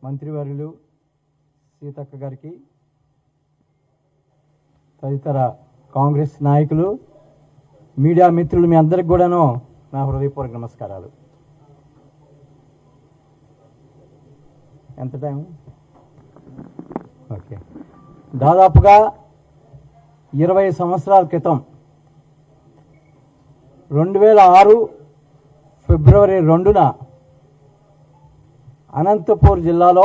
మంత్రివర్యులు సీతక్క గారికి, తదితర కాంగ్రెస్ నాయకులు, మీడియా మిత్రులు మీ అందరికి కూడాను నా హృదయపూర్వక నమస్కారాలు. ఎంత టైం? ఓకే. దాదాపుగా 20 సంవత్సరాల క్రితం 2006 ఫిబ్రవరి 2న అనంతపూర్ జిల్లాలో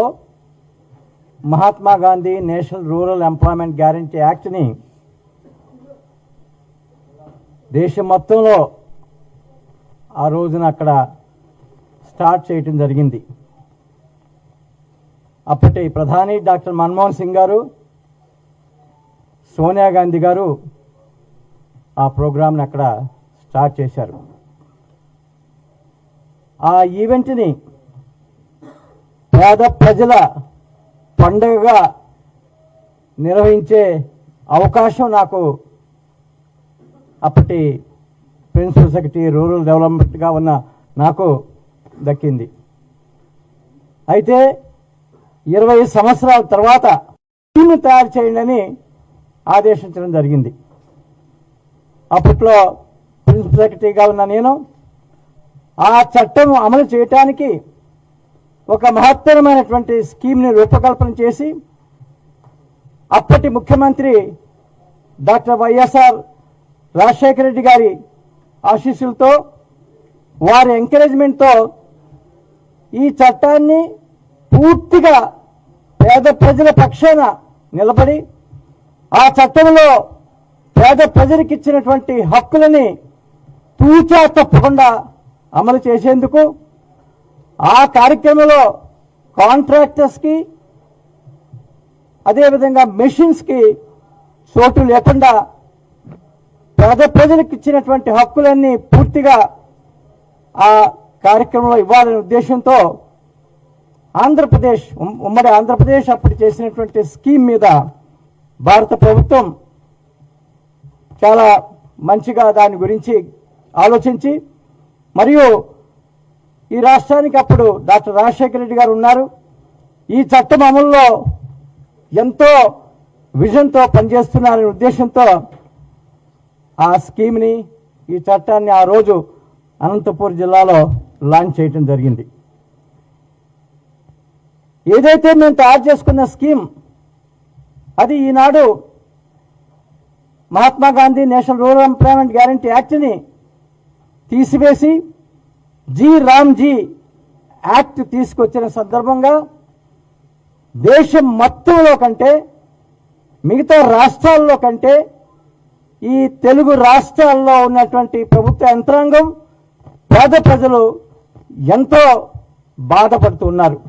Mahatma Gandhi national rural employment guarantee యాక్ట్ని దేశం మొత్తంలో ఆ రోజున అక్కడ స్టార్ట్ చేయటం జరిగింది. అప్పటి ప్రధాని డాక్టర్ మన్మోహన్ సింగ్ గారు, సోనియా గాంధీ గారు ఆ ప్రోగ్రాంని అక్కడ స్టార్ట్ చేశారు. ఆ ఈవెంట్ని పేద ప్రజల పండుగగా నిర్వహించే అవకాశం నాకు అప్పటి ప్రిన్సిపల్ సెక్రటరీ రూరల్ డెవలప్మెంట్గా ఉన్న నాకు దక్కింది. అయితే 20 సంవత్సరాల తర్వాత స్కీమ్ను తయారు చేయండి ఆదేశించడం జరిగింది. అప్పట్లో ప్రిన్సిపల్ సెక్రటరీగా ఉన్న నేను ఆ చట్టం అమలు చేయటానికి ఒక మహత్తరమైనటువంటి స్కీమ్ని రూపకల్పన చేసి అప్పటి ముఖ్యమంత్రి డాక్టర్ వైఎస్ఆర్ రాజశేఖర రెడ్డి గారి ఆశీస్సులతో, వారి ఎంకరేజ్మెంట్తో ఈ చట్టాన్ని పూర్తిగా పేద ప్రజల పక్షాన నిలబడి ఆ చట్టంలో పేద ప్రజలకు ఇచ్చినటువంటి హక్కులని తూచా తప్పకుండా అమలు చేసేందుకు ఆ కార్యక్రమంలో కాంట్రాక్టర్స్కి అదేవిధంగా మెషిన్స్కి చోటు లేకుండా పేద ప్రజలకు ఇచ్చినటువంటి హక్కులన్నీ పూర్తిగా ఆ కార్యక్రమంలో ఇవ్వాలనే ఉద్దేశంతో ఆంధ్రప్రదేశ్, ఉమ్మడి ఆంధ్రప్రదేశ్ అప్పుడు చేసినటువంటి స్కీమ్ మీద భారత ప్రభుత్వం చాలా మంచిగా దాని గురించి ఆలోచించి, మరియు ఈ రాష్ట్రానికి అప్పుడు డాక్టర్ రాజశేఖర రెడ్డి గారు ఉన్నారు, ఈ చట్టం అమలులో ఎంతో విజన్తో పనిచేస్తున్నారనే ఉద్దేశంతో ఆ స్కీమ్ని, ఈ చట్టాన్ని ఆ రోజు అనంతపూర్ జిల్లాలో లాంచ్ చేయడం జరిగింది. ఏదైతే మేము తయారు చేసుకున్న స్కీమ్ అది ఈనాడు Mahatma Gandhi national rural employment guarantee యాక్ట్ని తీసివేసి జీ రామ్జీ యాక్ట్ తీసుకొచ్చిన సందర్భంగా దేశం మొత్తంలో కంటే, మిగతా రాష్ట్రాల్లో కంటే ఈ తెలుగు రాష్ట్రాల్లో ఉన్నటువంటి ప్రభుత్వ యంత్రాంగం, పేద ప్రజలు ఎంతో బాధపడుతున్నారు.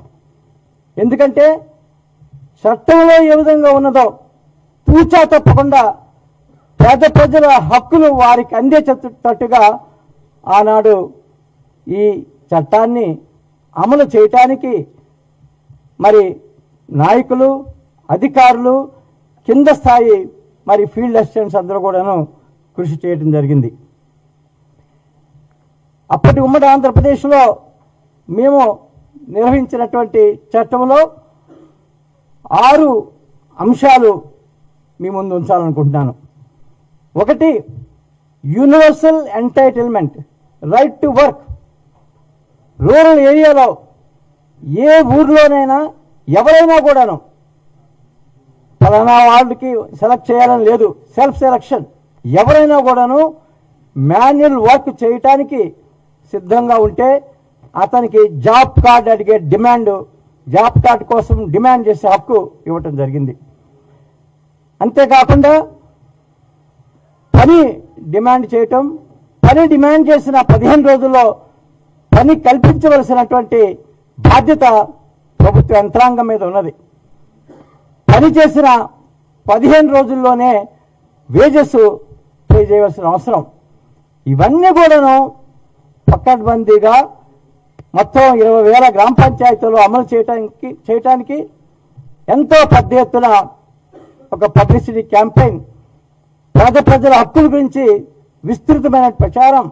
ఎందుకంటే చట్టంలో ఏ విధంగా ఉన్నదో తూచా తప్పకుండా పేద ప్రజల హక్కులు వారికి అందేటట్టుగా ఆనాడు ఈ చట్టాన్ని అమలు చేయటానికి మరి నాయకులు, అధికారులు, కింద స్థాయి మరి ఫీల్డ్ అసిస్టెంట్స్ అందరూ కూడాను కృషి చేయడం జరిగింది. అప్పటి ఉమ్మడి ఆంధ్రప్రదేశ్లో మేము నిర్వహించినటువంటి చట్టంలో 6 అంశాలు మీ ముందు ఉంచాలనుకుంటున్నాను. ఒకటి, universal entitlement, right to work. Rural ఏరియాలో ఏ ఊర్లోనైనా ఎవరైనా కూడాను ఫలానా వాళ్ళకి సెలెక్ట్ చేయాలని లేదు, సెల్ఫ్ సెలక్షన్. ఎవరైనా కూడాను మాన్యువల్ వర్క్ చేయటానికి సిద్ధంగా ఉంటే అతనికి జాబ్ కార్డ్ అడిగే డిమాండ్, జాబ్ కార్డ్ కోసం డిమాండ్ చేసే హక్కు ఇవ్వటం జరిగింది. అంతేకాకుండా పని డిమాండ్ చేయటం, పని డిమాండ్ చేసిన 15 రోజుల్లో పని కల్పించవలసినటువంటి బాధ్యత ప్రభుత్వ యంత్రాంగం మీద ఉన్నది. పని చేసిన 15 రోజుల్లోనే వేజెస్ పే చేయవలసిన అవసరం. ఇవన్నీ కూడాను పకడ్బందీగా మొత్తం 20,000 గ్రామ పంచాయతీలు అమలు చేయటానికి ఎంతో పెద్ద ఎత్తున ఒక పబ్లిసిటీ క్యాంపెయిన్, పేద ప్రజల హక్కుల గురించి విస్తృతమైన ప్రచారం,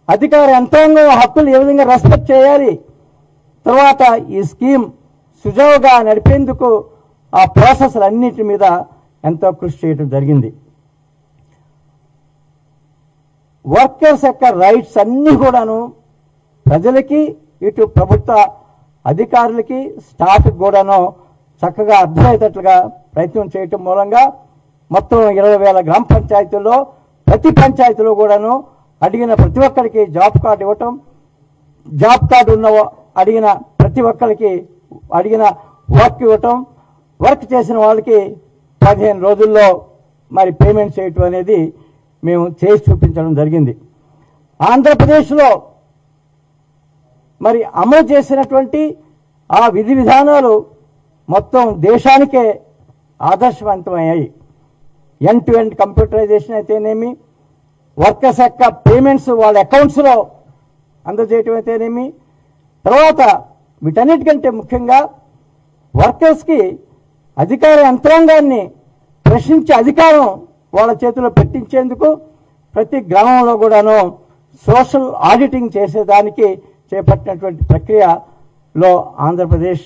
అధికార యంత్రాంగం హక్కులు ఏ విధంగా రెస్పెక్ట్ చేయాలి, తర్వాత ఈ స్కీమ్ సుజావుగా నడిపేందుకు ఆ ప్రాసెస్లన్నిటి మీద ఎంతో కృషి చేయడం జరిగింది. వర్కర్స్ యొక్క రైట్స్ అన్నీ కూడాను ప్రజలకి, ఇటు ప్రభుత్వ అధికారులకి, స్టాఫ్కి కూడాను చక్కగా అర్థమయ్యేటట్లుగా ప్రయత్నం చేయటం మూలంగా మొత్తం 20,000 గ్రామ పంచాయతీల్లో ప్రతి పంచాయతీలో కూడాను అడిగిన ప్రతి ఒక్కరికి జాబ్ కార్డు ఇవ్వటం, జాబ్ కార్డు ఉన్న అడిగిన ప్రతి ఒక్కరికి అడిగిన వర్క్ ఇవ్వటం, వర్క్ చేసిన వాళ్ళకి 15 రోజుల్లో మరి పేమెంట్ చేయటం అనేది మేము చేసి చూపించడం జరిగింది. ఆంధ్రప్రదేశ్లో మరి అమలు చేసినటువంటి ఆ విధి విధానాలు మొత్తం దేశానికే ఆదర్శవంతమయ్యాయి. ఎండ్ టు ఎండ్ కంప్యూటరైజేషన్ అయితేనేమి, వర్కర్స్ యొక్క పేమెంట్స్ వాళ్ళ అకౌంట్స్లో అందజేయటం అయితేనేమి, తర్వాత వీటన్నిటికంటే ముఖ్యంగా వర్కర్స్కి అధికార యంత్రాంగాన్ని ప్రశ్నించే అధికారం వాళ్ళ చేతిలో పెట్టించేందుకు ప్రతి గ్రామంలో కూడాను సోషల్ ఆడిటింగ్ చేసేదానికి చేపట్టినటువంటి ప్రక్రియలో ఆంధ్రప్రదేశ్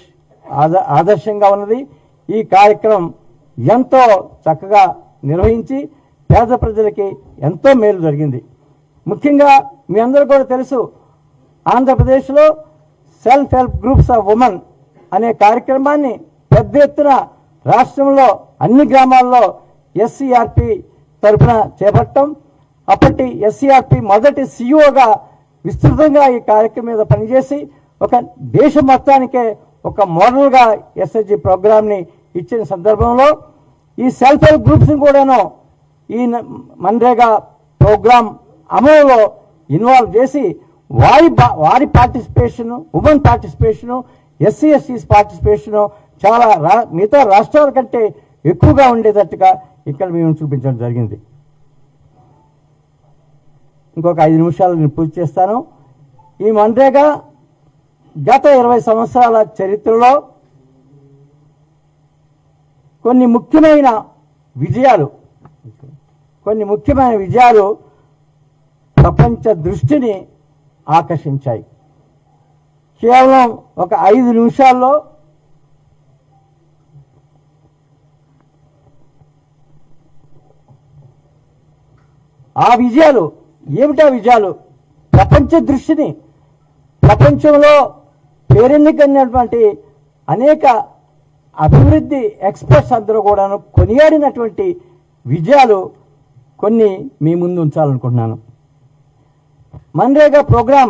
ఆదర్శంగా ఉన్నది. ఈ కార్యక్రమం ఎంతో చక్కగా నిర్వహించి పేద ప్రజలకి ఎంతో మేలు జరిగింది. ముఖ్యంగా మీ అందరూ కూడా తెలుసు, ఆంధ్రప్రదేశ్లో self help groups of women అనే కార్యక్రమాన్ని పెద్ద ఎత్తున రాష్ట్రంలో అన్ని గ్రామాల్లో ఎస్సీఆర్పి తరఫున చేపట్టడం, అప్పటి ఎస్సీఆర్పి మొదటి సిఇఓగా విస్తృతంగా ఈ కార్యక్రమం మీద పనిచేసి ఒక దేశం మొత్తానికే ఒక మోడల్గా ఎస్హెచ్జి ప్రోగ్రామ్ని ఇచ్చిన సందర్భంలో ఈ సెల్ఫ్ హెల్ప్ గ్రూప్స్ని కూడాను ఈ మన్రేగా ప్రోగ్రామ్ అమలులో ఇన్వాల్వ్ చేసి వారి participation, women participation, SC ఎస్టీస్ participation చాలా మిగతా రాష్ట్రాల కంటే ఎక్కువగా ఉండేటట్టుగా ఇక్కడ మేము చూపించడం జరిగింది. ఇంకొక 5 నిమిషాలు నేను పూర్తి చేస్తాను. ఈ మన్రేగా గత 20 సంవత్సరాల చరిత్రలో కొన్ని ముఖ్యమైన విజయాలు ప్రపంచ దృష్టిని ఆకర్షించాయి. కేవలం ఒక 5 నిమిషాల్లో ఆ విజయాలు ఏమిటా విజయాలు? ప్రపంచ దృష్టిని, ప్రపంచంలో పేరెన్నికైనటువంటి అనేక అభివృద్ధి ఎక్స్పర్ట్స్ అందరూ కూడాను కొనియాడినటువంటి విజయాలు కొన్ని మీ ముందు ఉంచాలనుకుంటున్నాను. MNREGA programme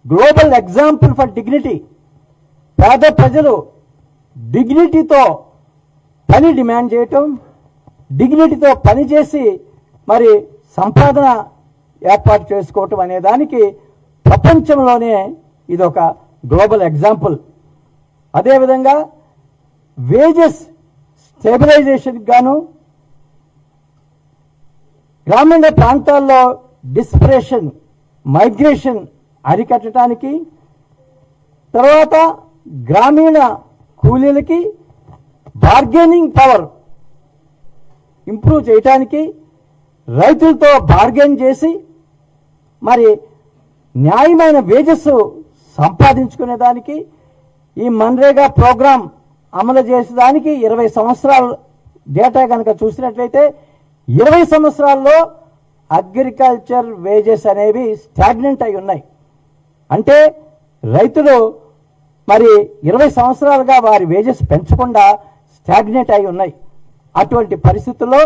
global example for dignity. పేద ప్రజలు డిగ్నిటీతో పని డిమాండ్ చేయటం, డిగ్నిటీతో పని చేసి మరి సంపాదన ఏర్పాటు చేసుకోవటం అనే దానికి ప్రపంచంలోనే ఇదొక గ్లోబల్ ఎగ్జాంపుల్. అదేవిధంగా వేజెస్ స్టెబిలైజేషన్కి గాను, గ్రామీణ ప్రాంతాల్లో డిస్ప్రెషన్, మైగ్రేషన్ అరికట్టడానికి, తర్వాత గ్రామీణ కూలీలకి బార్గెనింగ్ పవర్ ఇంప్రూవ్ చేయటానికి, రైతులతో బార్గెన్ చేసి మరి న్యాయమైన వేజెస్ సంపాదించుకునేదానికి ఈ మన్రేగా ప్రోగ్రాం అమలు చేసేదానికి 20 సంవత్సరాల డేటా కనుక చూసినట్లయితే 20 సంవత్సరాల్లో అగ్రికల్చర్ వేజెస్ అనేవి స్టాగ్నెంట్ అయి ఉన్నాయి. అంటే రైతులు మరి 20 సంవత్సరాలుగా వారి వేజెస్ పెంచకుండా స్టాగ్నెట్ అయి ఉన్నాయి. అటువంటి పరిస్థితుల్లో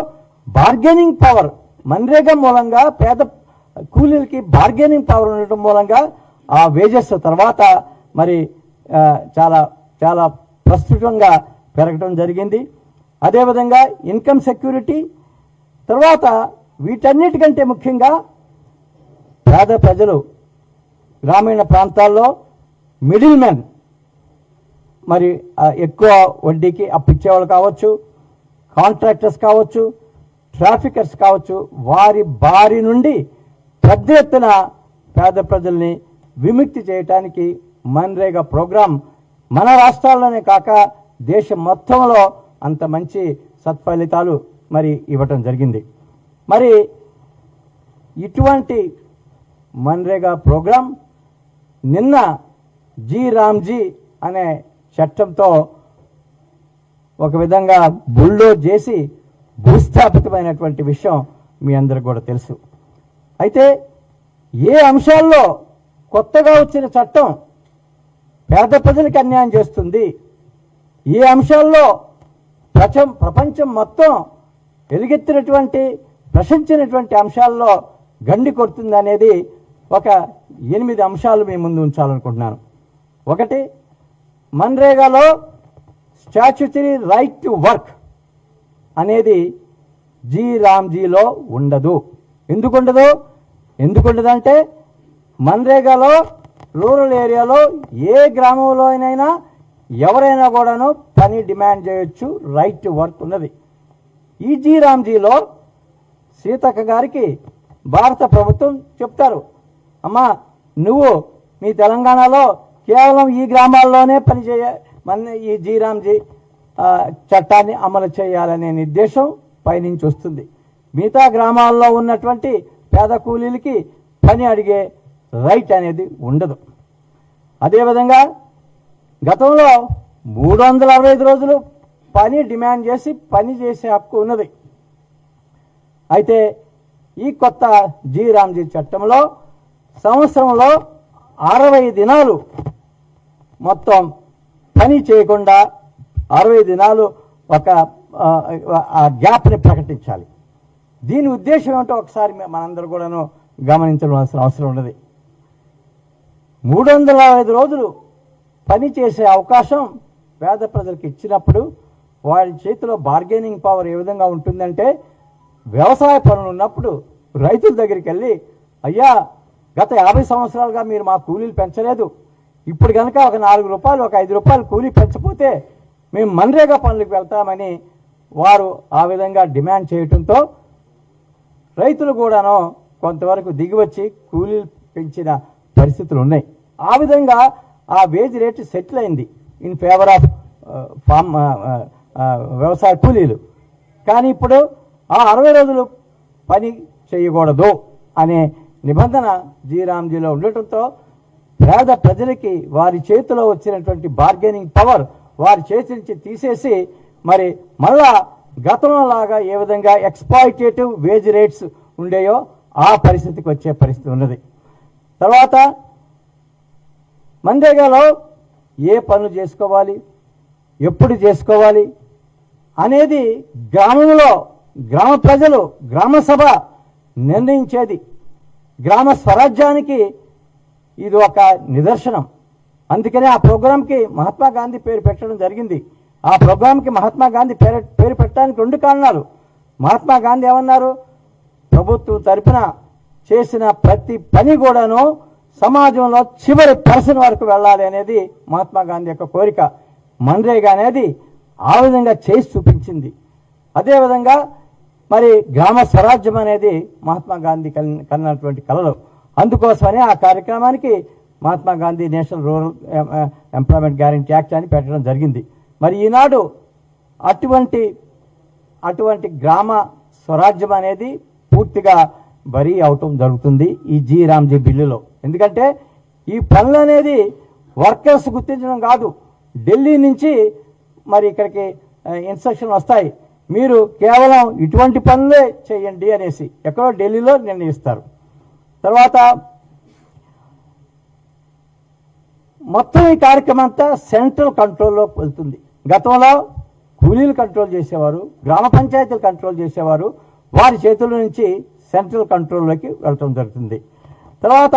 బార్గెనింగ్ పవర్ మన్రేగా మూలంగా పేద కూలీలకి బార్గెనింగ్ పవర్ ఉండటం మూలంగా ఆ వేజెస్ తర్వాత మరి చాలా చాలా ప్రస్తుతంగా పెరగడం జరిగింది. అదేవిధంగా ఇన్కమ్ సెక్యూరిటీ, తర్వాత వీటన్నిటికంటే ముఖ్యంగా పేద ప్రజలు గ్రామీణ ప్రాంతాల్లో మిడిల్ మెన్ మరి ఎక్కువ వడ్డీకి అప్పిచ్చేవాళ్ళు కావచ్చు, కాంట్రాక్టర్స్ కావచ్చు, ట్రాఫికర్స్ కావచ్చు, వారి బారి నుండి పెద్ద ఎత్తున పేద ప్రజల్ని విముక్తి చేయటానికి మన్రేగా ప్రోగ్రాం మన రాష్ట్రాల్లోనే కాక దేశం మొత్తంలో అంత మంచి సత్ఫలితాలు మరి ఇవ్వటం జరిగింది. మరి ఇటువంటి మన్రేగా ప్రోగ్రాం నిన్న జీ రామ్జీ అనే చట్టంతో ఒక విధంగా బుల్డోజ్ చేసి భూస్థాపితమైనటువంటి విషయం మీ అందరికి కూడా తెలుసు. అయితే ఏ అంశాల్లో కొత్తగా వచ్చిన చట్టం పేద ప్రజలకు అన్యాయం చేస్తుంది, ఏ అంశాల్లో ప్రపంచం మొత్తం ఎలుగెత్తినటువంటి ప్రశంసినటువంటి అంశాల్లో గండి కొడుతుంది అనేది ఒక 8 అంశాలు మీ ముందు ఉంచాలనుకుంటున్నాను. ఒకటి, మన్రేగాలో స్టాచ్యుటరీ రైట్ టు వర్క్ అనేది జీ రామ్జీలో ఉండదు. ఎందుకుండదంటే మన్రేగాలో రూరల్ ఏరియాలో ఏ గ్రామంలో అయినా ఎవరైనా కూడాను పని డిమాండ్ చేయొచ్చు, రైట్ టు వర్క్ ఉన్నది. ఈ జీ రామ్జీలో సీతక్క గారికి భారత ప్రభుత్వం చెప్తారు, అమ్మా నువ్వు మీ తెలంగాణలో కేవలం ఈ గ్రామాల్లోనే ఈ జీ రామ్జీ చట్టాన్ని అమలు చేయాలనే నిర్దేశం పైనుంచి వస్తుంది. మిగతా గ్రామాల్లో ఉన్నటువంటి పేద కూలీలకి పని అడిగే రైట్ అనేది ఉండదు. అదేవిధంగా గతంలో 365 రోజులు పని డిమాండ్ చేసి పని చేసే హక్కు ఉన్నది. అయితే ఈ కొత్త జీ రామ్జీ చట్టంలో సంవత్సరంలో 60 దినాలు మొత్తం పని చేయకుండా 60 దినాలు ఒక గ్యాప్ని ప్రకటించాలి. దీని ఉద్దేశం ఏమిటో ఒకసారి మనందరూ కూడాను గమనించవలసిన అవసరం ఉన్నది. 365 రోజులు పని చేసే అవకాశం పేద ప్రజలకు ఇచ్చినప్పుడు వారి చేతిలో బార్గెనింగ్ పవర్ ఏ విధంగా ఉంటుందంటే, వ్యవసాయ పనులు ఉన్నప్పుడు రైతుల దగ్గరికి వెళ్ళి, అయ్యా గత 50 సంవత్సరాలుగా మీరు మా కూలీలు పెంచలేదు, ఇప్పుడు కనుక ఒక 4 రూపాయలు ఒక 5 రూపాయలు కూలీ పెంచకపోతే మేము మన్రేగా పనులకు వెళ్తామని వారు ఆ విధంగా డిమాండ్ చేయడంతో రైతులు కూడాను కొంతవరకు దిగివచ్చి కూలీలు పెంచిన పరిస్థితులు ఉన్నాయి. ఆ విధంగా ఆ వేజ్ రేటు సెటిల్ అయింది ఇన్ ఫేవర్ ఆఫ్ వ్యవసాయ కూలీలు. కానీ ఇప్పుడు ఆ 60 రోజులు పని చేయకూడదు అనే నిబంధన జీ రామ్జీలో ఉండటంతో పేద ప్రజలకి వారి చేతిలో వచ్చినటువంటి బార్గెనింగ్ పవర్ వారి చేతి నుంచి తీసేసి మరి మళ్ళా గతంలో లాగా ఏ విధంగా ఎక్స్ప్లాయిటేటివ్ వేజ్ రేట్స్ ఉండేయో ఆ పరిస్థితికి వచ్చే పరిస్థితి ఉన్నది. తర్వాత మన్రేగాలో ఏ పనులు చేసుకోవాలి, ఎప్పుడు చేసుకోవాలి అనేది గ్రామంలో గ్రామ ప్రజలు గ్రామ సభ నిర్ణయించేది. గ్రామ స్వరాజ్యానికి ఇది ఒక నిదర్శనం. అందుకనే ఆ ప్రోగ్రాంకి మహాత్మా గాంధీ పేరు పెట్టడం జరిగింది. ఆ ప్రోగ్రాంకి మహాత్మా గాంధీ పేరు పెట్టడానికి 2 కారణాలు. మహాత్మా గాంధీ ఏమన్నారు, ప్రభుత్వం తరపున చేసిన ప్రతి పని కూడాను సమాజంలో చివరి పర్సన్ వరకు వెళ్ళాలి అనేది మహాత్మా గాంధీ యొక్క కోరిక. మన్రేగా అనేది ఆ విధంగా చేసి చూపించింది. అదేవిధంగా మరి గ్రామ స్వరాజ్యం అనేది మహాత్మా గాంధీ కన్నటువంటి కలలు. అందుకోసమని ఆ కార్యక్రమానికి Mahatma Gandhi national rural employment guarantee act అని పెట్టడం జరిగింది. మరి ఈనాడు అటువంటి గ్రామ స్వరాజ్యం అనేది పూర్తిగా బరీ అవటం జరుగుతుంది ఈ జీ రామ్జీ బిల్లులో. ఎందుకంటే ఈ పనులు అనేది వర్కర్స్ గుర్తించడం కాదు, ఢిల్లీ నుంచి మరి ఇక్కడికి ఇన్స్ట్రక్షన్ వస్తాయి, మీరు కేవలం ఇటువంటి పనులే చేయండి అనేసి ఎక్కడో ఢిల్లీలో నిర్ణయిస్తారు. తర్వాత మొత్తం ఈ కార్యక్రమం అంతా సెంట్రల్ కంట్రోల్లో వెళ్తుంది. గతంలో కూలీలు కంట్రోల్ చేసేవారు, గ్రామ పంచాయతీలు కంట్రోల్ చేసేవారు, వారి చేతుల నుంచి సెంట్రల్ కంట్రోల్లోకి వెళ్ళటం జరుగుతుంది. తర్వాత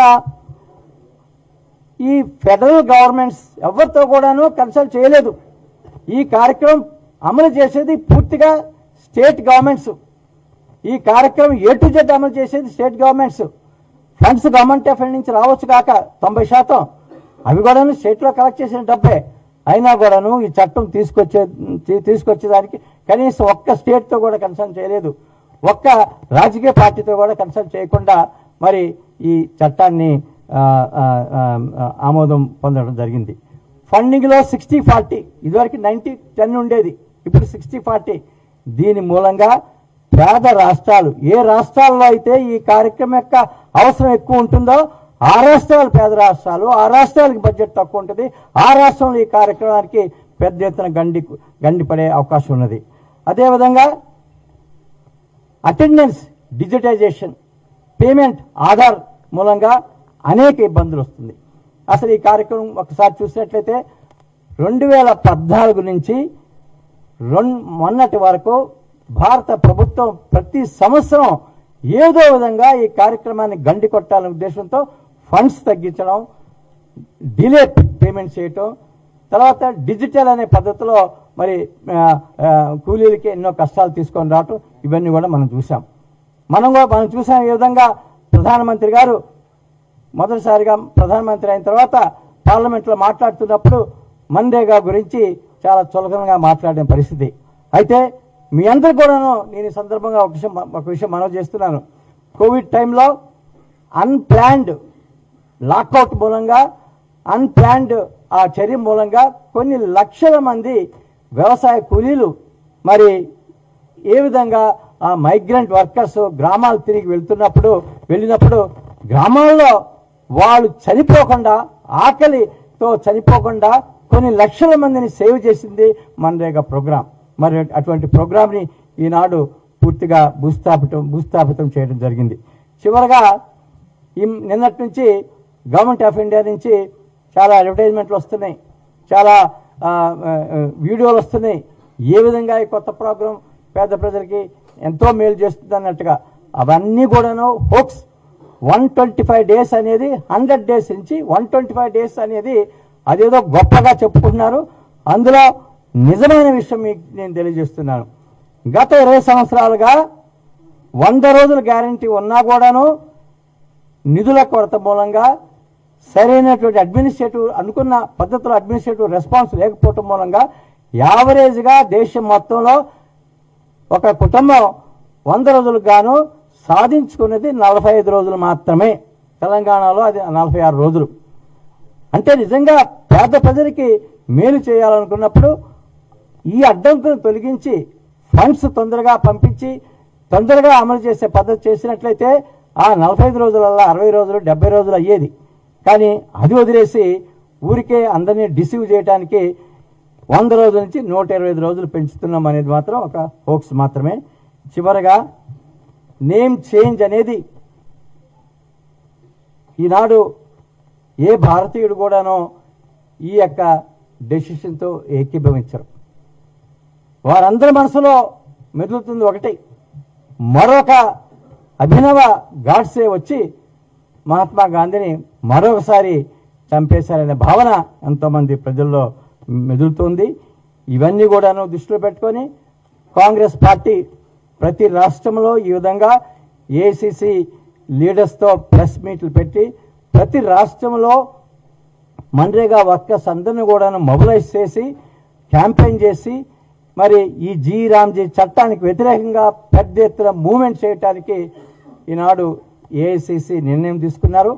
ఈ ఫెడరల్ గవర్నమెంట్స్ ఎవరితో కూడాను కన్సల్ట్ చేయలేదు. ఈ కార్యక్రమం అమలు చేసేది పూర్తిగా స్టేట్ గవర్నమెంట్స్. ఈ కార్యక్రమం A to Z అమలు చేసేది state governments. Funds government of India నుంచి రావచ్చు కాక 90% అవి కూడాను స్టేట్లో కలెక్ట్ చేసిన డబ్బే. అయినా కూడాను ఈ చట్టం తీసుకొచ్చేదానికి కనీసం ఒక్క స్టేట్తో కూడా కన్సల్ట్ చేయలేదు, ఒక్క రాజకీయ పార్టీతో కూడా కన్సల్ట్ చేయకుండా మరి ఈ చట్టాన్ని ఆమోదం పొందడం జరిగింది. ఫండింగ్లో 60-40, ఇదివరకు 90-10 ఉండేది, ఇప్పుడు 60-40. దీని మూలంగా పేద రాష్ట్రాలు, ఏ రాష్ట్రాల్లో అయితే ఈ కార్యక్రమం యొక్క అవసరం ఎక్కువ ఉంటుందో ఆ రాష్ట్రాలు పేద రాష్ట్రాలు, ఆ రాష్ట్రాలకి బడ్జెట్ తక్కువ ఉంటుంది, ఆ రాష్ట్రంలో ఈ కార్యక్రమానికి పెద్ద ఎత్తున గండిపడే అవకాశం ఉన్నది. అదేవిధంగా అటెండెన్స్ డిజిటైజేషన్, పేమెంట్ ఆధార్ మూలంగా అనేక ఇబ్బందులు వస్తుంది. అసలు ఈ కార్యక్రమం ఒకసారి చూసినట్లయితే 2014 నుంచి మొన్నటి వరకు భారత ప్రభుత్వం ప్రతి సంవత్సరం ఏదో విధంగా ఈ కార్యక్రమాన్ని గండి కొట్టాలనే ఉద్దేశంతో ఫండ్స్ తగ్గించడం, డిలే పేమెంట్ చేయటం, తర్వాత డిజిటల్ అనే పద్ధతిలో మరి కూలీలకి ఎన్నో కష్టాలు తీసుకొని రావటం, ఇవన్నీ కూడా మనం చూసాం. మనం చూసాం ఈ విధంగా ప్రధానమంత్రి గారు మొదటిసారిగా ప్రధానమంత్రి అయిన తర్వాత పార్లమెంట్లో మాట్లాడుతున్నప్పుడు మన్రేగా గురించి చాలా చులకనగా మాట్లాడిన పరిస్థితి. అయితే మీ అందరు కూడాను నేను ఈ సందర్భంగా ఒక విషయం మనవి చేస్తున్నాను. కోవిడ్ టైంలో అన్ప్లాన్డ్ లాక్అవుట్ మూలంగా, అన్ప్లాన్డ్ ఆ చర్య మూలంగా కొన్ని లక్షల మంది వ్యవసాయ కూలీలు మరి ఏ విధంగా ఆ మైగ్రెంట్ వర్కర్స్ గ్రామాలు తిరిగి వెళ్ళినప్పుడు గ్రామాల్లో వాళ్ళు చనిపోకుండా, ఆకలితో చనిపోకుండా కొన్ని లక్షల మందిని సేవ్ చేసింది మన్రేగా ప్రోగ్రాం. మరి అటువంటి ప్రోగ్రాంని ఈనాడు పూర్తిగా భూస్థాపితం చేయడం జరిగింది. చివరగా నిన్నటి నుంచి గవర్నమెంట్ ఆఫ్ ఇండియా నుంచి చాలా అడ్వర్టైజ్మెంట్లు వస్తున్నాయి, చాలా వీడియోలు వస్తున్నాయి. ఏ విధంగా ఈ కొత్త ప్రోగ్రాం పేద ప్రజలకి ఎంతో మేలు చేస్తుంది అన్నట్టుగా. అవన్నీ కూడాను హోప్స్. 125 days అనేది 100 days నుంచి 125 days అనేది అదేదో గొప్పగా చెప్పుకుంటున్నారు. అందులో నిజమైన విషయం మీకు నేను తెలియజేస్తున్నాను. గత 20 సంవత్సరాలుగా 100 రోజుల గ్యారంటీ ఉన్నా కూడాను నిధుల కొరత మూలంగా, సరైనటువంటి అనుకున్న పద్ధతిలో అడ్మినిస్ట్రేటివ్ రెస్పాన్స్ లేకపోవటం మూలంగా యావరేజ్గా దేశం మొత్తంలో ఒక కుటుంబం 100 రోజులకు గాను సాధించుకున్నది 45 రోజులు మాత్రమే. తెలంగాణలో అది 46 రోజులు. అంటే నిజంగా పేద ప్రజలకి మేలు చేయాలనుకున్నప్పుడు ఈ అడ్డంకులను తొలగించి ఫండ్స్ తొందరగా పంపించి తొందరగా అమలు చేసే పద్ధతి చేసినట్లయితే ఆ 45 రోజులల్లా 60 రోజులు 70 రోజులు అయ్యేది. కానీ అది వదిలేసి ఊరికే అందరినీ డిసీవ్ చేయడానికి 100 రోజుల నుంచి 125 రోజులు పెంచుతున్నాం అనేది మాత్రం ఒక హోక్స్ మాత్రమే. చివరగా నేమ్ చేంజ్ అనేది ఈనాడు ఏ భారతీయుడు కూడానో ఈ యొక్క డెసిషన్తో ఏకీభవించరు. వారందరి మనసులో మెదులుతుంది ఒకటి, మరొక అభినవ గాడ్సే వచ్చి మహాత్మా గాంధీని మరొకసారి చంపేశారనే భావన ఎంతోమంది ప్రజల్లో మెదులుతోంది. ఇవన్నీ కూడాను దృష్టిలో పెట్టుకొని కాంగ్రెస్ పార్టీ ప్రతి రాష్ట్రంలో ఈ విధంగా ఏఐసిసి లీడర్స్తో ప్రెస్ మీట్లు పెట్టి ప్రతి రాష్ట్రంలో మన్రేగా వర్కర్స్ అందరినీ కూడాను మొబిలైజ్ చేసి క్యాంపెయిన్ చేసి మరి ఈ జీ రామ్జీ చట్టానికి వ్యతిరేకంగా పెద్ద ఎత్తున మూవ్మెంట్ చేయడానికి ఈనాడు ఏఐసిసి నిర్ణయం తీసుకున్నారు.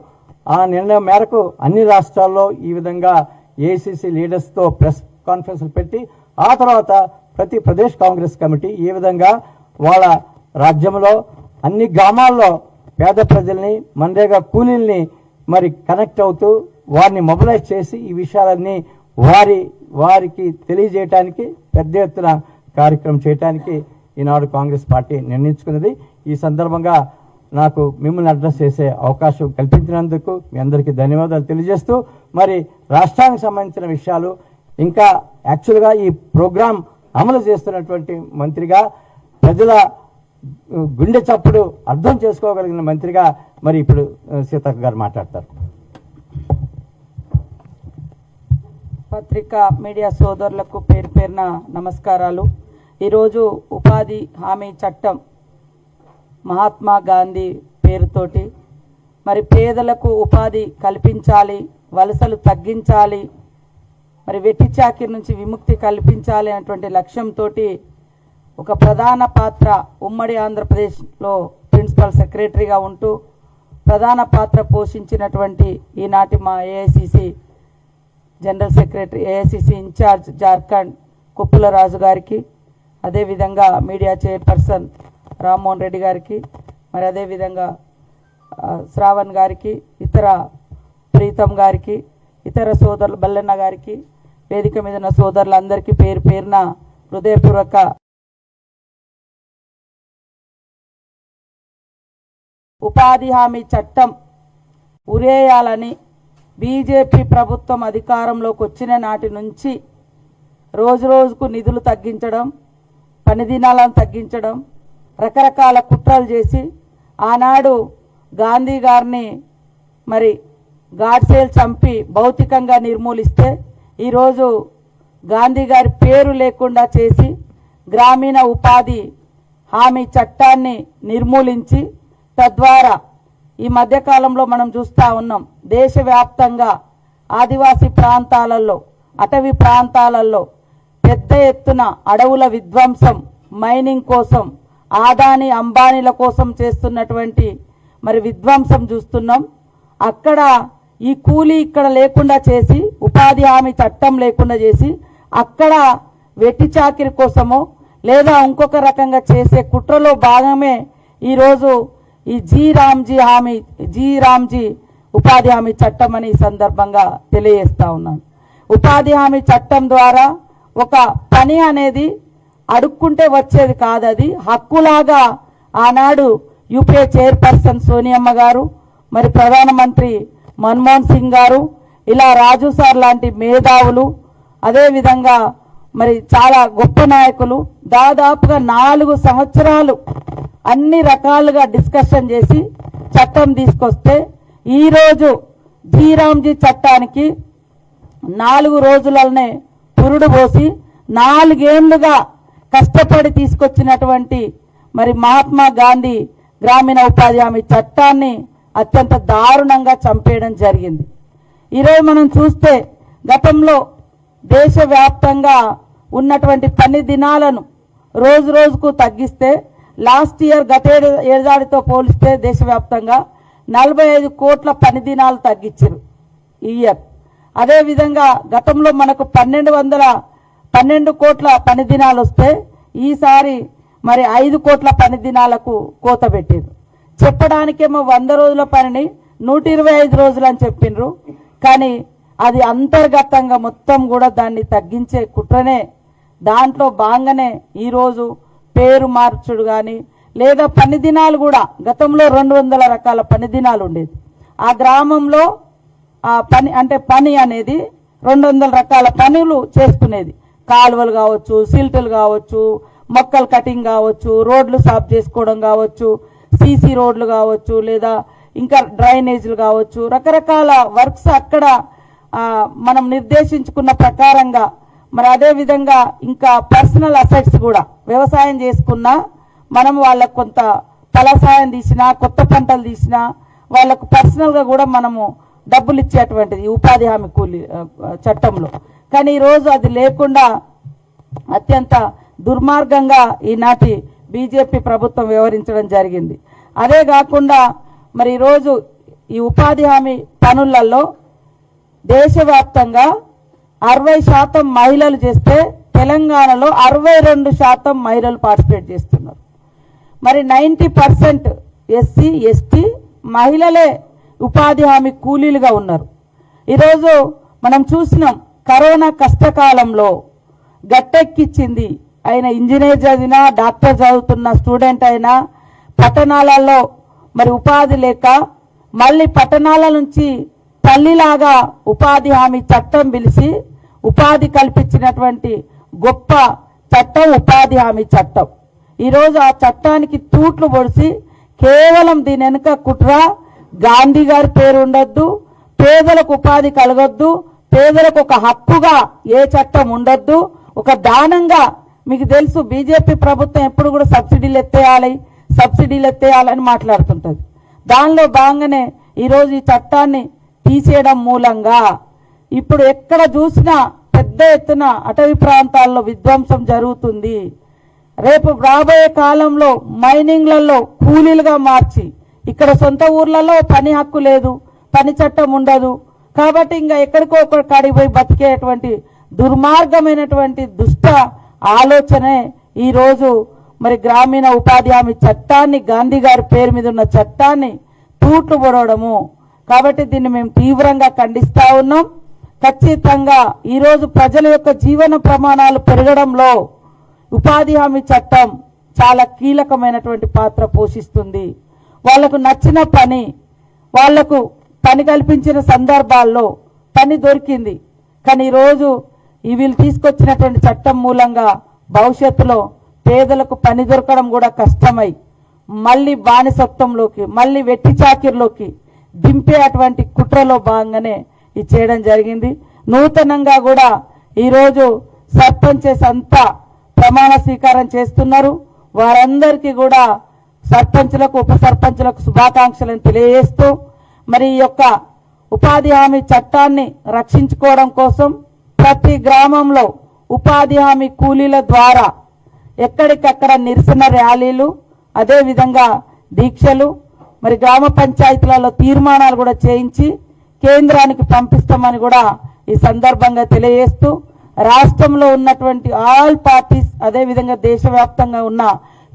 ఆ నిర్ణయం మేరకు అన్ని రాష్ట్రాల్లో ఈ విధంగా ఏఐసిసి లీడర్స్తో ప్రెస్ కాన్ఫరెన్స్లు పెట్టి ఆ తర్వాత ప్రతి ప్రదేశ్ కాంగ్రెస్ కమిటీ ఈ విధంగా వాళ్ళ రాజ్యంలో అన్ని గ్రామాల్లో పేద ప్రజల్ని, మన్రేగా కూలీల్ని మరి కనెక్ట్ అవుతూ వారిని మొబిలైజ్ చేసి ఈ విషయాలన్నీ వారికి తెలియజేయటానికి పెద్ద ఎత్తున కార్యక్రమం చేయడానికి ఈనాడు కాంగ్రెస్ పార్టీ నిర్ణయించుకున్నది. ఈ సందర్భంగా నాకు మిమ్మల్ని అడ్రస్ చేసే అవకాశం కల్పించినందుకు మీ అందరికీ ధన్యవాదాలు తెలియజేస్తూ మరి రాష్ట్రానికి సంబంధించిన విషయాలు ఇంకా యాక్చువల్గా ఈ ప్రోగ్రాం అమలు చేస్తున్నటువంటి మంత్రిగా, ప్రజల గుండె చప్పుడు అర్థం చేసుకోగలిగిన మంత్రిగా మరి ఇప్పుడు సీతక్క గారు మాట్లాడతారు. పత్రికా మీడియా సోదరులకు పేరు పేరున నమస్కారాలు. ఈరోజు ఉపాధి హామీ చట్టం మహాత్మా గాంధీ పేరుతోటి మరి పేదలకు ఉపాధి కల్పించాలి, వలసలు తగ్గించాలి, మరి వెట్టి చాకిరి నుంచి విముక్తి కల్పించాలి అనేటువంటి లక్ష్యంతో ఒక ప్రధాన పాత్ర ఉమ్మడి ఆంధ్రప్రదేశ్లో ప్రిన్సిపల్ సెక్రటరీగా ఉంటూ ప్రధాన పాత్ర పోషించినటువంటి ఈనాటి మా AICC general secretary, AICC incharge Jharkhand Kuppula Raju గారికి, అదేవిధంగా మీడియా చైర్పర్సన్ రామ్మోహన్ రెడ్డి గారికి, మరి అదేవిధంగా శ్రావణ్ గారికి, ఇతర ప్రీతం గారికి, ఇతర సోదరులు బల్లన్న గారికి, వేదిక మీద ఉన్న సోదరులందరికీ పేరు పేరున హృదయపూర్వక ఉపాధి హామీ చట్టం ఉరేయాలని బీజేపీ ప్రభుత్వం అధికారంలోకి వచ్చిన నాటి నుంచి రోజు రోజుకు నిధులు తగ్గించడం, పని దినాలను తగ్గించడం, రకరకాల కుట్రలు చేసి ఆనాడు గాంధీ గారిని మరి గాడ్సేల్ చంపి భౌతికంగా నిర్మూలిస్తే ఈరోజు గాంధీ గారి పేరు లేకుండా చేసి గ్రామీణ ఉపాధి హామీ చట్టాన్ని నిర్మూలించి తద్వారా ఈ మధ్యకాలంలో మనం చూస్తూ ఉన్నాం దేశవ్యాప్తంగా ఆదివాసీ ప్రాంతాలలో, అటవీ ప్రాంతాలలో పెద్ద ఎత్తున అడవుల విధ్వంసం, మైనింగ్ కోసం, ఆదాని అంబానీల కోసం చేస్తున్నటువంటి మరి విధ్వంసం చూస్తున్నాం. అక్కడ ఈ కూలీ ఇక్కడ లేకుండా చేసి, ఉపాధి హామీ చట్టం లేకుండా చేసి అక్కడ వెట్టి చాకిరి కోసమో లేదా ఇంకొక రకంగా చేసే కుట్రలో భాగమే ఈరోజు ఈ జీ రామ్జీ ఉపాధి హామీ చట్టం అని ఈ సందర్భంగా తెలియజేస్తా ఉన్నాను. ఉపాధి హామీ చట్టం ద్వారా ఒక పని అనేది అడుక్కుంటే వచ్చేది కాదు, అది హక్కులాగా ఆనాడు యూపీఏ చైర్పర్సన్ సోనియమ్మ గారు, మరి ప్రధానమంత్రి మన్మోహన్ సింగ్ గారు, ఇలా రాజు సార్ లాంటి మేధావులు, అదేవిధంగా మరి చాలా గొప్ప నాయకులు దాదాపుగా 4 సంవత్సరాలు అన్ని రకాలుగా డిస్కషన్ చేసి చట్టం తీసుకొస్తే ఈరోజు జీరామ్జీ చట్టానికి 4 రోజులనే పురుడు పోసి 4 ఏళ్లుగా కష్టపడి తీసుకొచ్చినటువంటి మరి మహాత్మా గాంధీ గ్రామీణ ఉపాధి హామీ చట్టాన్ని అత్యంత దారుణంగా చంపేయడం జరిగింది. ఈరోజు మనం చూస్తే గతంలో దేశవ్యాప్తంగా ఉన్నటువంటి పని దినాలను రోజు రోజుకు తగ్గిస్తే లాస్ట్ ఇయర్ గత ఏడాదితో పోలిస్తే దేశవ్యాప్తంగా 45 కోట్ల పని దినాలు తగ్గించారు ఈ ఇయర్. అదేవిధంగా గతంలో మనకు 12 కోట్ల పని దినాలు వస్తే ఈసారి మరి 5 కోట్ల పని దినాలకు కోత పెట్టారు. చెప్పడానికేమో 100 రోజుల పనిని 125 రోజులు అని చెప్పిండ్రు, కానీ అది అంతర్గతంగా మొత్తం కూడా దాన్ని తగ్గించే కుట్రనే. దాంట్లో భాగంగానే ఈరోజు పేరు మార్చుడు కానీ లేదా పని దినాలు కూడా గతంలో 200 రకాల పని దినాలు ఉండేది. ఆ గ్రామంలో ఆ పని అనేది 200 రకాల పనులు చేసుకునేది. కాలువలు కావచ్చు, సిల్టులు కావచ్చు, మొక్కలు కటింగ్ కావచ్చు, రోడ్లు సాఫ్ చేసుకోవడం కావచ్చు, సీసీ రోడ్లు కావచ్చు, లేదా ఇంకా డ్రైనేజీలు కావచ్చు, రకరకాల వర్క్స్ అక్కడ మనం నిర్దేశించుకున్న ప్రకారంగా. మరి అదేవిధంగా ఇంకా పర్సనల్ అసెట్స్ కూడా వ్యవసాయం చేసుకున్నా మనం వాళ్ళకు కొంత ఫలసాయం తీసినా, కొత్త పంటలు తీసినా వాళ్ళకు పర్సనల్గా కూడా మనము డబ్బులు ఇచ్చేటువంటిది ఉపాధి హామీ కూలీ చట్టంలో. కానీ ఈరోజు అది లేకుండా అత్యంత దుర్మార్గంగా ఈనాటి బీజేపీ ప్రభుత్వం వ్యవహరించడం జరిగింది. అదే కాకుండా మరి ఈరోజు ఈ ఉపాధి హామీ పనులలో దేశవ్యాప్తంగా 60% మహిళలు చేస్తే తెలంగాణలో 62% మహిళలు పార్టిసిపేట్ చేస్తున్నారు. మరి 90% ఎస్సీ ఎస్టీ మహిళలే ఉపాధి హామీ కూలీలుగా ఉన్నారు. ఈరోజు మనం చూసినాం కరోనా కష్టకాలంలో గట్టెక్కిచ్చింది. ఆయన ఇంజనీర్ చదివినా, డాక్టర్ చదువుతున్న స్టూడెంట్ అయినా పట్టణాలలో మరి ఉపాధి లేక మళ్ళీ పట్టణాల నుంచి తల్లిలాగా ఉపాధి హామీ చట్టం పిలిచి ఉపాధి కల్పించినటువంటి గొప్ప చట్టం ఉపాధి హామీ చట్టం. ఈరోజు ఆ చట్టానికి తూట్లు పొడిచి కేవలం దీని వెనుక కుట్ర, గాంధీ గారి పేరు ఉండొద్దు, పేదలకు ఉపాధి కలగొద్దు, పేదలకు ఒక హక్కుగా ఏ చట్టం ఉండొద్దు, ఒక దానంగా. మీకు తెలుసు బీజేపీ ప్రభుత్వం ఎప్పుడు కూడా సబ్సిడీలు ఎత్తేయాలని మాట్లాడుతుంటది. దానిలో భాగంగానే ఈరోజు ఈ చట్టాన్ని తీసేయడం మూలంగా ఇప్పుడు ఎక్కడ చూసినా పెద్ద ఎత్తున అటవీ ప్రాంతాల్లో విధ్వంసం జరుగుతుంది. రేపు రాబోయే కాలంలో మైనింగ్లలో కూలీలుగా మార్చి ఇక్కడ సొంత ఊర్లలో పని హక్కు లేదు, పని చట్టం ఉండదు. కాబట్టి ఇంకా ఎక్కడికో ఒక కాడికి పోయి బతికేటువంటి దుర్మార్గమైనటువంటి దుష్ట ఆలోచనే ఈరోజు మరి గ్రామీణ ఉపాధి హామీ చట్టాన్ని, గాంధీ గారి పేరు మీద ఉన్న చట్టాన్ని తూట్లు పొడవడము, కాబట్టి దీన్ని మేము తీవ్రంగా ఖండిస్తా ఉన్నాం. ఖచ్చితంగా ఈరోజు ప్రజల యొక్క జీవన ప్రమాణాలు పెరగడంలో ఉపాధి హామీ చట్టం చాలా కీలకమైనటువంటి పాత్ర పోషిస్తుంది. వాళ్లకు నచ్చిన పని, వాళ్లకు పని కల్పించిన సందర్భాల్లో పని దొరికింది. కానీ ఈరోజు వీళ్ళు తీసుకొచ్చినటువంటి చట్టం మూలంగా భవిష్యత్తులో పేదలకు పని దొరకడం కూడా కష్టమై మళ్ళీ బానిసత్వంలోకి, మళ్ళీ వెట్టి చాకిరిలోకి దింపే అటువంటి కుట్రలో భాగంగానే ఇది చేయడం జరిగింది. నూతనంగా కూడా ఈరోజు సర్పంచెస్ అంతా ప్రమాణ స్వీకారం చేస్తున్నారు. వారందరికీ కూడా సర్పంచులకు, ఉప సర్పంచులకు శుభాకాంక్షలను తెలియజేస్తూ మరి ఈ యొక్క ఉపాధి హామీ చట్టాన్ని రక్షించుకోవడం కోసం ప్రతి గ్రామంలో ఉపాధి హామీ కూలీల ద్వారా ఎక్కడికక్కడ నిరసన ర్యాలీలు, అదేవిధంగా దీక్షలు, మరి గ్రామ పంచాయతీలలో తీర్మానాలు కూడా చేయించి కేంద్రానికి పంపిస్తామని కూడా ఈ సందర్భంగా తెలియజేస్తూ రాష్ట్రంలో ఉన్నటువంటి ఆల్ పార్టీస్, అదేవిధంగా దేశవ్యాప్తంగా ఉన్న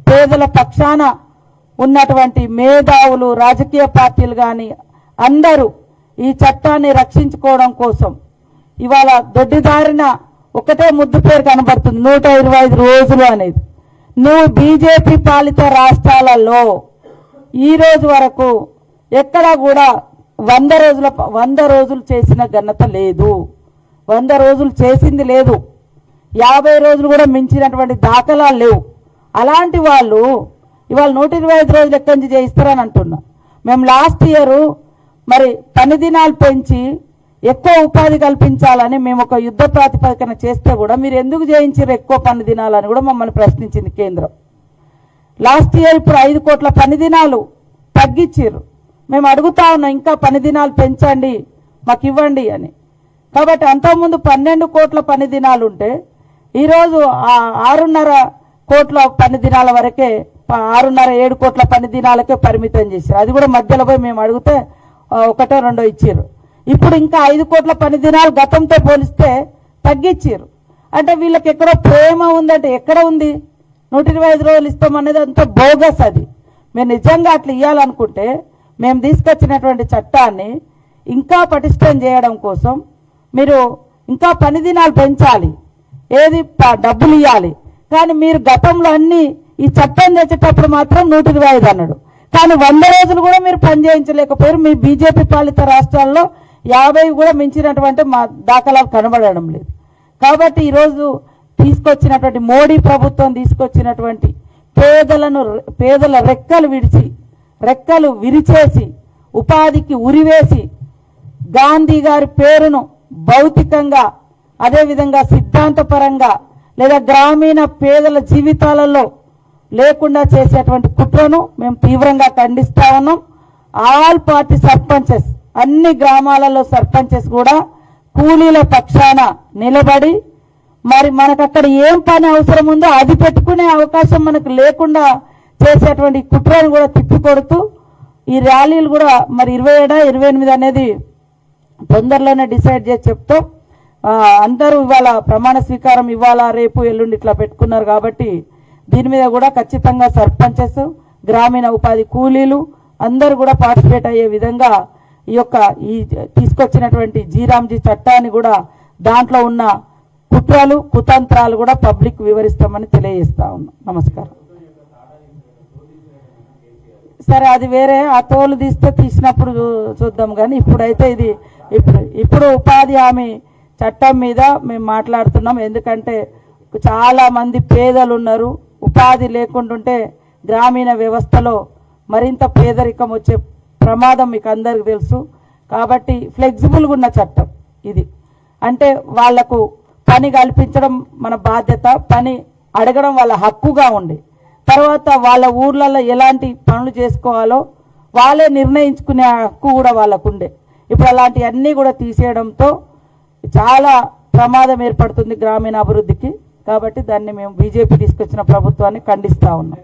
పేదల పక్షాన ఉన్నటువంటి మేధావులు, రాజకీయ పార్టీలు కానీ అందరూ ఈ చట్టాన్ని రక్షించుకోవడం కోసం ఇవాళ దొడ్డిదారిన ఒకటే ముద్దు పేరు కనబడుతుంది, 125 రోజులు అనేది. నువ్వు బీజేపీ పాలిత రాష్ట్రాలలో ఈ రోజు వరకు ఎక్కడా కూడా 100 రోజులు చేసిన ఘనత లేదు. 100 రోజులు చేసింది లేదు. 50 రోజులు కూడా మించినటువంటి దాఖలాలు లేవు. అలాంటి వాళ్ళు ఇవాళ 125 రోజులు ఎక్కడి నుంచి చేయిస్తారని అంటున్నా. మేము లాస్ట్ ఇయర్ మరి పని దినాలు పెంచి ఎక్కువ ఉపాధి కల్పించాలని మేము ఒక యుద్ధ ప్రాతిపదికన చేస్తే కూడా మీరు ఎందుకు చేయించారు ఎక్కువ పని దినాలని కూడా మమ్మల్ని ప్రశ్నించింది కేంద్రం. లాస్ట్ ఇయర్ ఇప్పుడు 5 కోట్ల పని దినాలు తగ్గించారు. మేము అడుగుతా ఉన్నాం ఇంకా పని దినాలు పెంచండి, మాకు ఇవ్వండి అని. కాబట్టి అంతకుముందు 12 కోట్ల పని దినాలు ఉంటే ఈరోజు 6.5 కోట్ల పని దినాల వరకే, 6.5-7 కోట్ల పని దినాలకే పరిమితం చేశారు. అది కూడా మధ్యలో పోయి మేము అడిగితే 1-2 ఇచ్చారు. ఇప్పుడు ఇంకా 5 కోట్ల పని దినాలు గతంతో పోలిస్తే తగ్గించారు. అంటే వీళ్ళకి ఎక్కడో ప్రేమ ఉందంటే ఎక్కడ ఉంది? 125 రోజులు ఇస్తామనేది అంత బోగస్. అది మీరు నిజంగా అట్లా ఇవ్వాలనుకుంటే మేము తీసుకొచ్చినటువంటి చట్టాన్ని ఇంకా పటిష్టం చేయడం కోసం మీరు ఇంకా పని దినాలు పెంచాలి, ఏది డబ్బులు ఇవ్వాలి. కానీ మీరు గతంలో అన్ని ఈ చట్టం తెచ్చేటప్పుడు మాత్రం 125 అన్నాడు. కానీ 100 రోజులు కూడా మీరు పని చేయించలేకపోయారు. మీ బీజేపీ పాలిత రాష్ట్రాల్లో 50 కూడా మించినటువంటి మా దాఖలాలు కనబడడం లేదు. కాబట్టి ఈరోజు తీసుకొచ్చినటువంటి మోడీ ప్రభుత్వం తీసుకొచ్చినటువంటి పేదల రెక్కలు విరిచేసి ఉపాధికి ఉరివేసి గాంధీ గారి పేరును భౌతికంగా, అదేవిధంగా సిద్ధాంతపరంగా లేదా గ్రామీణ పేదల జీవితాలలో లేకుండా చేసేటువంటి కుట్రను మేము తీవ్రంగా ఖండిస్తా ఉన్నాం. ఆల్ పార్టీ సర్పంచెస్, అన్ని గ్రామాలలో సర్పంచెస్ కూడా కూలీల పక్షాన నిలబడి మరి మనకు అక్కడ ఏం పని అవసరం ఉందో అది పెట్టుకునే అవకాశం మనకు లేకుండా చేసేటువంటి కుట్రను కూడా తిప్పికొడుతూ ఈ ర్యాలీలు కూడా మరి 27-28 అనేది తొందరలోనే డిసైడ్ చేసి చెప్తాం. అందరూ ఇవాళ ప్రమాణ స్వీకారం ఇవాళ రేపు ఎల్లుండి ఇట్లా పెట్టుకున్నారు. కాబట్టి దీని మీద కూడా ఖచ్చితంగా సర్పంచెస్, గ్రామీణ ఉపాధి కూలీలు అందరూ కూడా పార్టిసిపేట్ అయ్యే విధంగా ఈ తీసుకొచ్చినటువంటి జీరాంజీ చట్టాన్ని కూడా దాంట్లో ఉన్న కుట్రలు కుతంత్రాలు కూడా పబ్లిక్ వివరిస్తామని తెలియజేస్తా ఉన్నాం. నమస్కారం. సరే, అది వేరే, ఆ తోలు తీసినప్పుడు చూద్దాం. కానీ ఇప్పుడైతే ఇది ఇప్పుడు ఉపాధి హామీ చట్టం మీద మేము మాట్లాడుతున్నాం. ఎందుకంటే చాలా మంది పేదలు ఉన్నారు. ఉపాధి లేకుంటుంటే గ్రామీణ వ్యవస్థలో మరింత పేదరికం వచ్చే ప్రమాదం మీకు అందరికి తెలుసు. కాబట్టి ఫ్లెక్సిబుల్గా ఉన్న చట్టం ఇది. అంటే వాళ్లకు పని కల్పించడం మన బాధ్యత, పని అడగడం వాళ్ళ హక్కుగా ఉండి తర్వాత వాళ్ళ ఊర్లలో ఎలాంటి పనులు చేసుకోవాలో వాళ్ళే నిర్ణయించుకునే హక్కు కూడా వాళ్ళకు ఉండే. ఇప్పుడు అలాంటివన్నీ కూడా తీసేయడంతో చాలా ప్రమాదం ఏర్పడుతుంది గ్రామీణ అభివృద్ధికి. కాబట్టి దాన్ని మేము బీజేపీ తీసుకొచ్చిన ప్రభుత్వాన్ని ఖండిస్తా ఉన్నాం.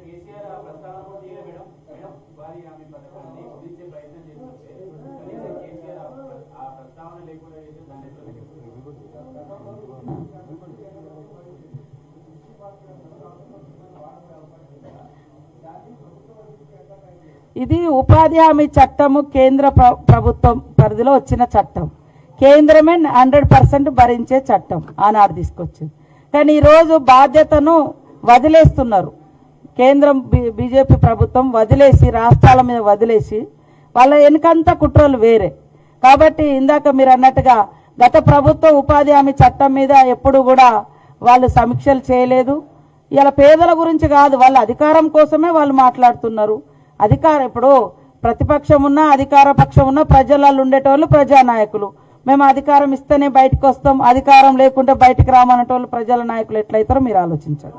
ఇది ఉపాధి హామీ చట్టము కేంద్ర ప్రభుత్వం పరిధిలో వచ్చిన చట్టం. కేంద్రమే 100% భరించే చట్టం ఆనాడు తీసుకొచ్చింది. కానీ ఈరోజు బాధ్యతను వదిలేస్తున్నారు. కేంద్రం బీజేపీ ప్రభుత్వం వదిలేసి, రాష్ట్రాల మీద వదిలేసి, వాళ్ళ వెనుకంతా కుట్రలు వేరే. కాబట్టి ఇందాక మీరు అన్నట్టుగా గత ప్రభుత్వం ఉపాధి హామీ చట్టం మీద ఎప్పుడు కూడా వాళ్ళు సమీక్షలు చేయలేదు. ఇలా పేదల గురించి కాదు, వాళ్ళ అధికారం కోసమే వాళ్ళు మాట్లాడుతున్నారు. ఇప్పుడు ప్రతిపక్షం ఉన్నా అధికార పక్షం ఉన్నా ప్రజలలో ఉండేటోళ్ళు ప్రజానాయకులు. మేము అధికారం ఇస్తేనే బయటకు వస్తాం, అధికారం లేకుంటే బయటికి రామనేటోళ్ళు ప్రజల నాయకులు ఎట్లయితారో మీరు ఆలోచించండి.